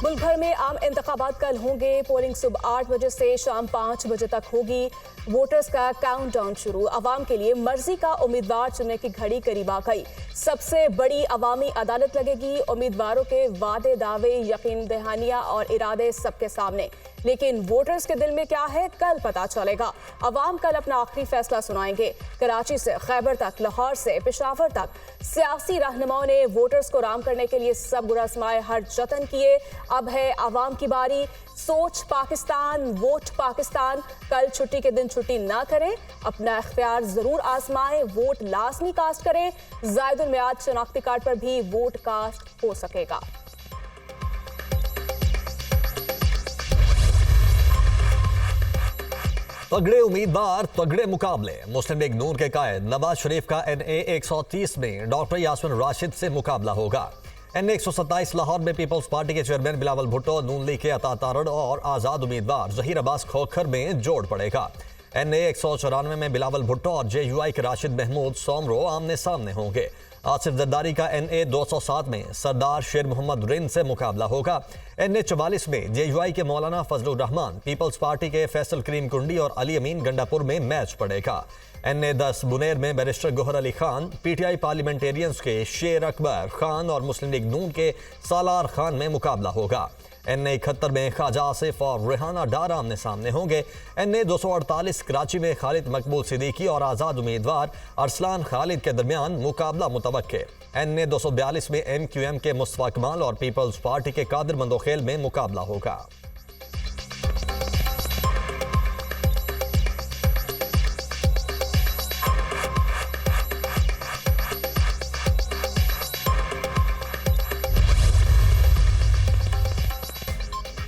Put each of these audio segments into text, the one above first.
मुल्क भर में आम इंतखाबात कल होंगे। पोलिंग सुबह 8 बजे से शाम 5 बजे तक होगी। वोटर्स का काउंटडाउन शुरू। अवाम के लिए मर्जी का उम्मीदवार चुनने की घड़ी करीब आ गई। सबसे बड़ी अवामी अदालत लगेगी। उम्मीदवारों के वादे, दावे, यकीन दहानियां और इरादे सबके सामने। लेकिन वोटर्स के दिल में क्या है, कल पता चलेगा। अवाम कल अपना आखिरी फैसला सुनाएंगे। कराची से खैबर तक, लाहौर से पेशावर तक सियासी रहनुमाओं ने वोटर्स को राम करने के लिए सब गुर आजमाए, हर जतन किए। अब है अवाम की बारी। सोच पाकिस्तान, वोट पाकिस्तान। कल छुट्टी के दिन छुट्टी ना करें, अपना इख्तियार जरूर आजमाएं। वोट लाजमी कास्ट करें। जायदुल मियाद शनाख्ती कार्ड पर भी वोट कास्ट हो सकेगा। तगड़े उम्मीदवार, तगड़े मुकाबले। मुस्लिम लीग नून के कायद नवाज शरीफ का NA 130 में डॉक्टर यासमिन राशिद से मुकाबला होगा। NA 127 लाहौर में पीपल्स पार्टी के चेयरमैन बिलावल भुट्टो, नून लीग के अता तारड़ और आजाद उम्मीदवार जहीर अब्बास खोखर में जोड़ पड़ेगा। NA 194 में बिलावल भुट्टो और JUI के राशिद महमूद सोमरो आमने सामने होंगे। आसिफ जरदारी का NA 207 में सरदार शेर मोहम्मद रिंद से मुकाबला होगा। NA 44 में JUI के मौलाना फजलुर रहमान, पीपल्स पार्टी के फैसल करीम कुंडी और अली अमीन गंडापुर में मैच पड़ेगा। NA 10 बुनेर में barrister Gohar Ali Khan, PTI parliamentarians के शेर अकबर खान और मुस्लिम लीग नून के सालार खान में मुकाबला होगा। NA 71 में ख्वाजा आसिफ और रेहाना डार आमने सामने होंगे। NA 248 कराची में खालिद मकबूल सिद्दीकी और आज़ाद उम्मीदवार अरसलान खालिद के दरमियान मुकाबला मुतवक्के। NA 242 में MQM के मुस्तफा कमाल और पीपल्स पार्टी के कादिर मंदोखेल में मुकाबला होगा।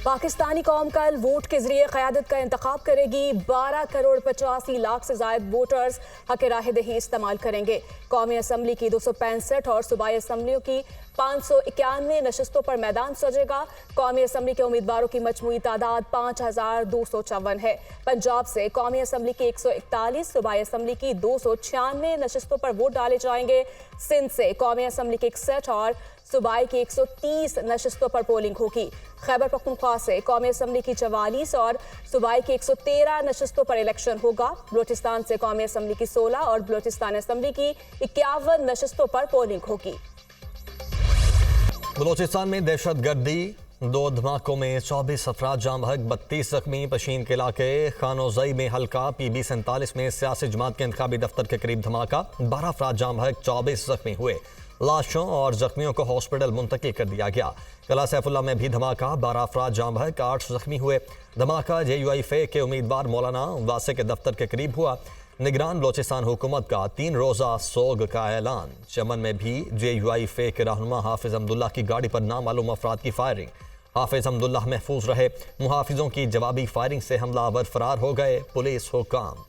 पाकिस्तानी कौम कल वोट के जरिए क़यादत का इंतखाब करेगी। 12 करोड़ 85 लाख से ज़ायद वोटर्स हक़ राह दही इस्तेमाल करेंगे। कौमी असम्बली की 265 और सूबाई असम्बलियों की 591 नशस्तों पर मैदान सजेगा। कौमी असम्बली के उम्मीदवारों की मजमूई तादाद 5254 है। पंजाब से कौमी असम्बली की 141, सूबाई असम्बली की 296 नशस्तों पर वोट डाले जाएंगे। सिंध से कौमी असम्बली की 61 और सूबाई की 130 नशस्तों पर पोलिंग होगी। खैबर पख्तूनख्वा से कौमी असम्बली की 44 और सूबाई की 113 नशस्तों पर इलेक्शन होगा। बलोचिस्तान से कौमी असम्बली की 16 और बलोचिस्तान असम्बली की 51 नशस्तों पर पोलिंग होगी। बलोचिस्तान में दहशतगर्दी, 2 धमाकों में 24 अफराद जाम बहक, 32 जख्मी। पशीन के इलाके खानोजई में हल्का PB 47 में सियासी जमात के इंतखाबी दफ्तर के करीब धमाका, 12 अफराद जाम बहक, 24 जख्मी हुए। लाशों और जख्मियों को हॉस्पिटल मुंतकिल कर दिया गया। कला सैफुल्ला में भी धमाका, 12 अफराद जाम बहक, 8 जख्मी हुए। धमाका JUI फे के उम्मीदवार मौलाना वासे के दफ्तर के करीब हुआ। निगरान बलोचिस्तान हुकूमत का 3 रोज़ा सोग का ऐलान। चमन में भी JUI फे के रहनुमा हाफिज अब्दुल्ला की गाड़ी पर नामालूम अफराद की फायरिंग। हाफिज अब्दुल्ला महफूज रहे। मुहाफिजों की जवाबी फायरिंग से हमलावर फरार हो गए। पुलिस हुकाम।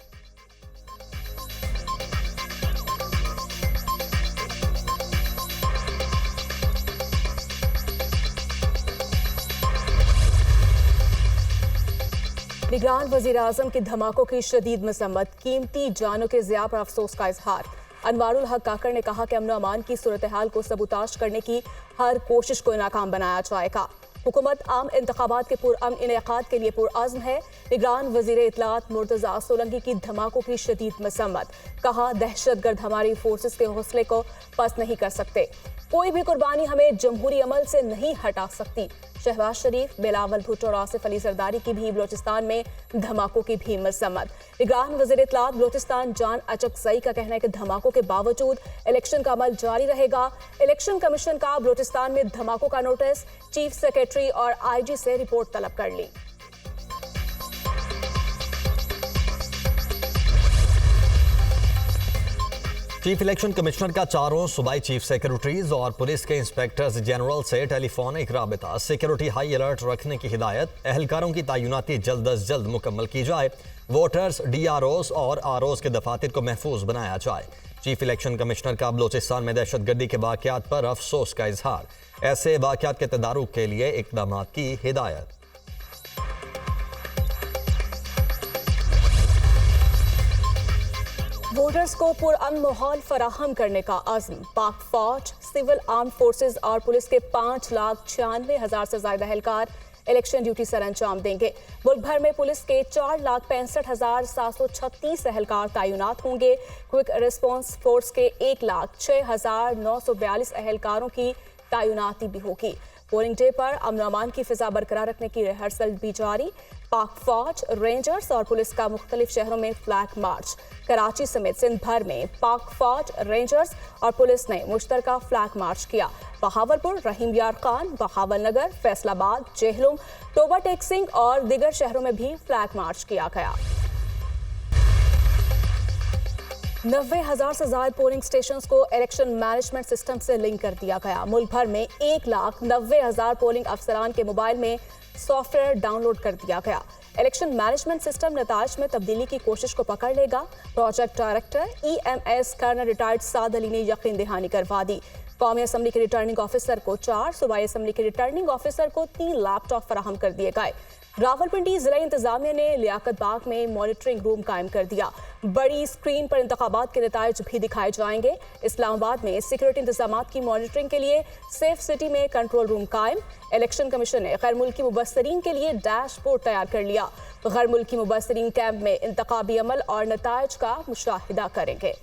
निगरान वज़ीर आज़म की धमाकों की शदीद मजम्मत, कीमती जानों के ज़िया पर अफसोस का इजहार। अनवारुल हक काकर ने कहा कि अमन अमान की सूरत हाल को सबूताश करने की हर कोशिश को नाकाम बनाया जाएगा। हुकूमत आम इंतखाबात के पुरअमन इनेकाद के लिए पुरअज़्म है। निगरान वज़ीर इत्तलात मुर्तज़ा सोलंकी की धमाकों की शदीद मजम्मत, कहा दहशतगर्द हमारी फोर्सेस के हौसले को पस्त नहीं कर सकते। कोई भी कुर्बानी हमें जमहूरी अमल से नहीं हटा सकती। शहबाज शरीफ, बिलावल भुट्टो और आसिफ अली जरदारी की भी बलोचिस्तान में धमाकों की भी मजम्मत। निगरान वज़ीर इत्तलात बलोचिस्तान जान अचकज़ई का कहना है कि धमाकों के बावजूद इलेक्शन का अमल जारी रहेगा। इलेक्शन कमीशन का बलोचिस्तान में धमाकों का नोटिस, चीफ सेक्रेटरी और IG से रिपोर्ट तलब कर ली। चीफ इलेक्शन कमिश्नर का चारों सूबाई चीफ सेक्रेटरीज और पुलिस के इंस्पेक्टर्स जनरल से टेलीफोनिक राबिता। सिक्योरिटी हाई अलर्ट रखने की हिदायत। एहलकारों की तैनाती जल्द अज जल्द मुकम्मल की जाए। वोटर्स, DROs और ROs के दफातर को महफूज बनाया जाए। चीफ इलेक्शन कमिश्नर का बलोचिस्तान में दहशतगर्दी के वाक़यात पर अफसोस का इजहार। ऐसे वाक़यात के तदारुक के लिए इक़दामात की हिदायत। वोटर्स को पुरअमन माहौल फराहम करने का अज़्म। पाक फौज, सिविल आर्म फोर्सेज और पुलिस के 5,96,000 से ज्यादा एहलकार इलेक्शन ड्यूटी सर अंजाम देंगे। मुल्क भर में पुलिस के 4,65,736 एहलकार तैनात होंगे। क्विक रिस्पांस फोर्स के 1,06,942 एहलकारों की तैनाती भी होगी। पोलिंग डे पर अमन अमान की फिजा बरकरार रखने की रिहर्सल भी जारी। पाक फौज, रेंजर्स और पुलिस का मुख्तलिफ शहरों में फ्लैग मार्च। कराची समेत सिंध भर में पाक फौज, रेंजर्स और पुलिस ने मुश्तरका फ्लैग मार्च किया। बहावलपुर, रहीम यार खान, बहावल नगर, फैसलाबाद, जेहलुम, टोबा टेक सिंह और दीगर शहरों में भी फ्लैग मार्च किया गया। 90,000 से ज्यादा पोलिंग स्टेशन को इलेक्शन मैनेजमेंट सिस्टम से लिंक कर दिया गया। मुल्क भर में 1,90,000 पोलिंग अफसरान के मोबाइल में सॉफ्टवेयर डाउनलोड कर दिया गया। इलेक्शन मैनेजमेंट सिस्टम नताज में तब्दीली की कोशिश को पकड़ लेगा। Project director EMS colonel retired Saad Ali ने यकीन दहानी करवा दी। कौमी असम्बली के रिटर्निंग ऑफिसर को 4, सूबाई असम्बली के रिटर्निंग ऑफिसर को 3 लैपटॉप फराहम कर दिए गए। रावलपिंडी जिला इंतजामिया ने लियाकत बाग में मॉनिटरिंग रूम कायम कर दिया। बड़ी स्क्रीन पर इंतखाबात के नताइज भी दिखाए जाएंगे। इस्लामाबाद में सिक्योरिटी इंतजामात की मॉनिटरिंग के लिए सेफ सिटी में कंट्रोल रूम कायम। इलेक्शन कमीशन ने गैर मुल्की मुबस्सरीन के लिए डैशबोर्ड तैयार कर लिया। गैर मुल्की मुबस्सरीन कैंप में इंतखाबी अमल और नताइज का मुशाहिदा करेंगे।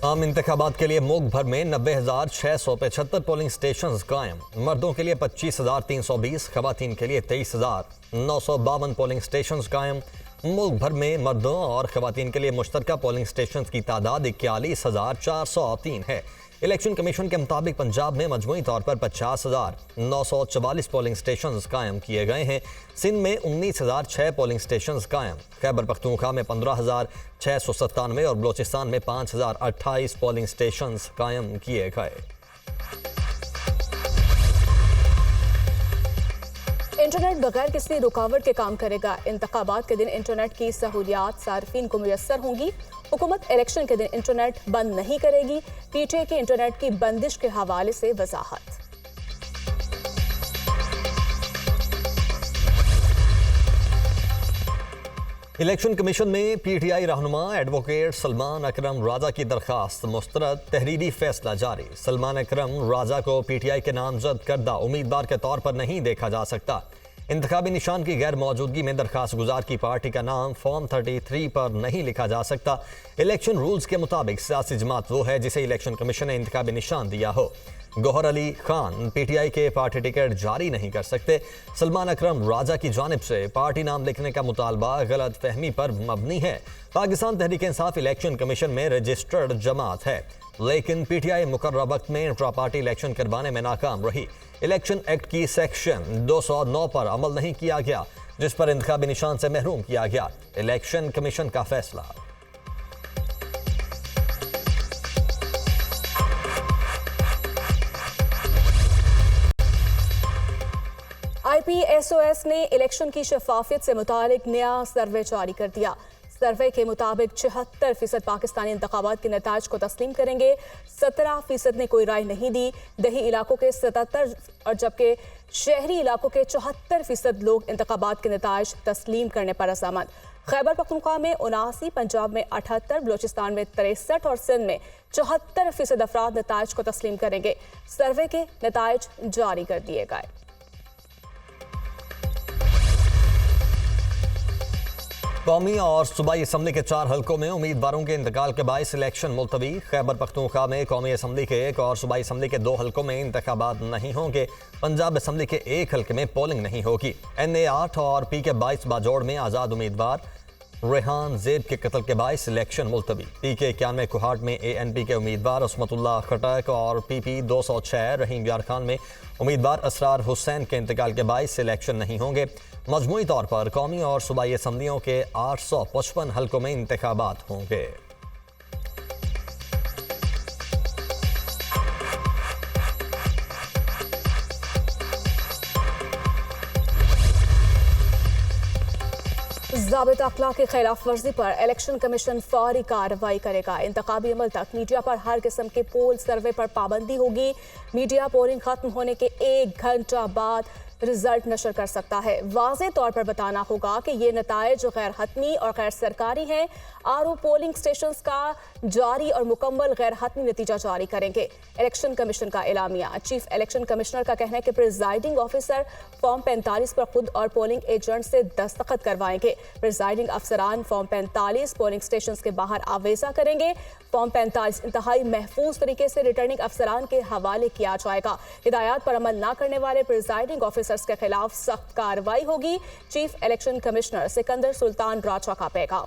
आम इंतखाबात के लिए मुल्क भर में 90,675 पोलिंग स्टेशन कायम। मर्दों के लिए 25,320, खवातीन के लिए 23,952 पोलिंग स्टेशन कायम। मुल्क भर में मर्दों और खवातीन के लिए मुश्तरका पोलिंग स्टेशन की तादाद 41,403 है। इलेक्शन कमीशन के मुताबिक पंजाब में मजमूई तौर पर 50,944 पोलिंग स्टेशन कायम किए गए हैं। सिंध में 19,006 पोलिंग स्टेशन कायम। खैबर पख्तूनख्वा में 15,697 और बलोचिस्तान में 5,028 पोलिंग स्टेशन कायम किए गए। इंटरनेट बगैर किसी रुकावट के काम करेगा। इंतखाबात के दिन इंटरनेट की सहूलियात सार्फिन को मुयस्सर होंगी। हुकूमत इलेक्शन के दिन इंटरनेट बंद नहीं करेगी। PTI के इंटरनेट की बंदिश के हवाले से वजाहत। इलेक्शन कमीशन में PTI रहनुमा एडवोकेट सलमान अकरम राजा की दरखास्त मुस्तरद, तहरीरी फैसला जारी। सलमान अकरम राजा को PTI के नामजद करदा उम्मीदवार के तौर पर नहीं देखा जा सकता। इंतखाबी निशान की गैर मौजूदगी में दरखास्त गुजार की पार्टी का नाम फॉर्म 33 पर नहीं लिखा जा सकता। इलेक्शन रूल्स के मुताबिक सियासी जमात वो है जिसे इलेक्शन कमीशन ने इंतखाबी निशान दिया हो। गौहर अली खान PTI के पार्टी टिकट जारी नहीं कर सकते। सलमान अकरम राजा की जानिब से पार्टी नाम लिखने का मुतालबा गलत फहमी पर मबनी है। पाकिस्तान तहरीक इंसाफ इलेक्शन कमीशन में रजिस्टर्ड जमात है, लेकिन PTI मुकर्रर वक्त में इंट्रा पार्टी इलेक्शन करवाने में नाकाम रही। इलेक्शन एक्ट की सेक्शन 209 पर अमल नहीं किया गया, जिस पर इंतखाबी निशान से महरूम किया गया। इलेक्शन कमीशन का फैसला। IPSOS ने इलेक्शन की शफाफियत से मुतालिक नया सर्वे जारी कर दिया। सर्वे के मुताबिक 76% पाकिस्तानी इंतखाबात के नताज को तस्लीम करेंगे। 17% ने कोई राय नहीं दी। दही इलाकों के 77 और जबकि शहरी इलाकों के 74% लोग इंतखाबात के नताज तस्लीम करने पर रजामंद। खैबर पख्तूनख्वा में 79, पंजाब में 78, बलोचिस्तान में 63 और सिंध में 74% अफराद नताज को तस्लीम करेंगे। सर्वे के नताज जारी कर दिए गए। कौमी और सूबाई असम्बली के 4 हलकों में उम्मीदवारों के इंतकाल के बायस इलेक्शन मुलतवी। खैबर पख्तूनख्वा में कौमी असम्बली के 1 और सूबाई असम्बली के 2 हलकों में इंतखाबात नहीं होंगे। पंजाब असम्बली के 1 हल्के में पोलिंग नहीं होगी। NA 8 और PK 22 बाजोड़ में आज़ाद उम्मीदवार रेहान ज़ेब के कत्ल के बायस इलेक्शन मुलतवी। PK 91 कोहाट में ANP के उम्मीदवार उसमतुल्लाह खटक और PP 206 रहीम यार खान में उम्मीदवार असरार हुसैन के इंतकाल के बायस इलेक्शन नहीं होंगे। मजमूई तौर पर कौमी और सूबाई असम्बलियों के 855 हल्कों में इंतखाबात होंगे। ज़ाबिता अखलाक की खिलाफ वर्जी पर इलेक्शन कमीशन फौरी कार्रवाई करेगा। इंतखाबी अमल तक मीडिया पर हर किस्म के पोल सर्वे पर पाबंदी होगी। मीडिया पोलिंग खत्म होने के 1 घंटा बाद रिजल्ट नशर कर सकता है। वाज़े तौर पर बताना होगा कि ये नताइज गैर हतमी और गैर सरकारी हैं। आरओ पोलिंग स्टेशंस का जारी और मुकम्मल गैर हतमी नतीजा जारी करेंगे। इलेक्शन कमीशन का एलामिया। चीफ इलेक्शन कमिश्नर का कहना है कि प्रिजाइडिंग ऑफिसर फॉर्म 45 पर खुद और पोलिंग एजेंट से दस्तखत करवाएंगे। प्रिजाइडिंग अफसरान फॉर्म 45 पोलिंग स्टेशंस के बाहर आवेजा करेंगे। फॉर्म 45 इंतहाई महफूज तरीके से रिटर्निंग अफसरान के हवाले किया जाएगा। हिदायत पर अमल न करने वाले प्रिजाइडिंग ऑफिसर्स के खिलाफ सख्त कार्रवाई होगी। Chief election commissioner Sikandar Sultan Raja का पैगाम।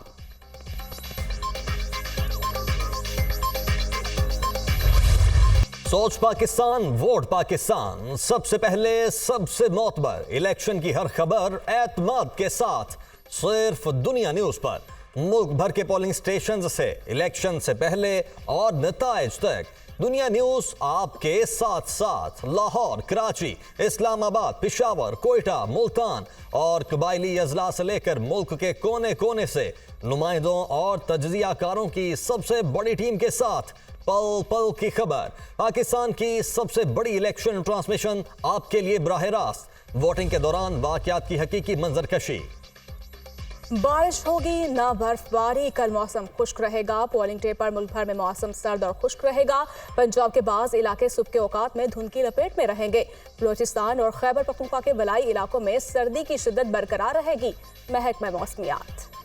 सोच पाकिस्तान, वोट पाकिस्तान। सबसे पहले, सबसे मोतबर इलेक्शन की हर खबर एतमाद के साथ सिर्फ दुनिया न्यूज पर। मुल्क भर के पोलिंग स्टेशन से इलेक्शन से पहले और नताइज तक दुनिया न्यूज आपके साथ साथ। लाहौर, कराची, इस्लामाबाद, पेशावर, कोयटा, मुल्तान और कबायली अजला से लेकर मुल्क के कोने कोने से नुमाइंदों और तज्जियाकारों की सबसे बड़ी टीम के साथ पल पल की खबर। पाकिस्तान की सबसे बड़ी इलेक्शन ट्रांसमिशन आपके लिए बराह रास्त। वोटिंग के दौरान वाकयात की हकीकी मंजरकशी। बारिश होगी ना बर्फबारी। कल मौसम खुश्क रहेगा। पोलिंग डे पर मुल्क भर में मौसम सर्द और खुश्क रहेगा। पंजाब के बाज़ इलाके सुबह के औकात में धुंध की लपेट में रहेंगे। बलूचिस्तान और खैबर पख्तूनख्वा के बलाई इलाकों में सर्दी की शिद्दत बरकरार रहेगी। महकमा मौसमियात।